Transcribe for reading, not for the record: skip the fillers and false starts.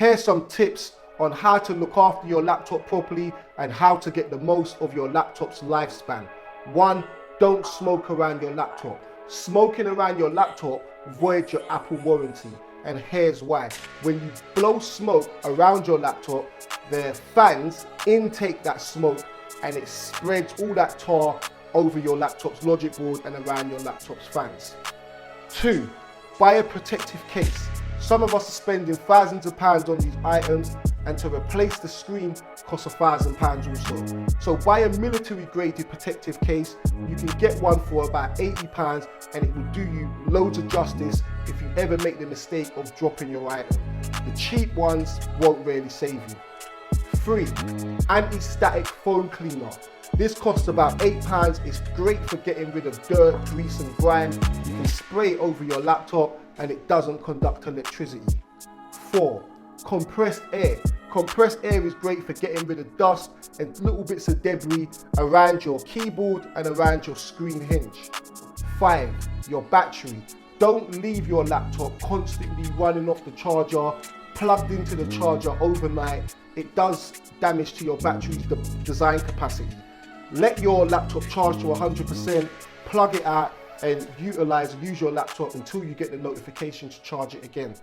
Here's some tips on how to look after your laptop properly and how to get the most of your laptop's lifespan. 1, don't smoke around your laptop. Smoking around your laptop voids your Apple warranty. And here's why. When you blow smoke around your laptop, the fans intake that smoke and it spreads all that tar over your laptop's logic board and around your laptop's fans. 2, buy a protective case. Some of us are spending thousands of pounds on these items, and to replace the screen costs £1,000 also. So buy a military graded protective case. You can get one for about £80 and it will do you loads of justice if you ever make the mistake of dropping your item. The cheap ones won't really save you. 3, anti-static foam cleaner. This costs about £8. It's great for getting rid of dirt, grease and grime. You can spray it over your laptop and it doesn't conduct electricity. 4, compressed air. Compressed air is great for getting rid of dust and little bits of debris around your keyboard and around your screen hinge. 5, your battery. Don't leave your laptop constantly running off the charger, plugged into the charger overnight. It does damage to your battery's design capacity. Let your laptop charge to 100%, plug it out and use your laptop until you get the notification to charge it again.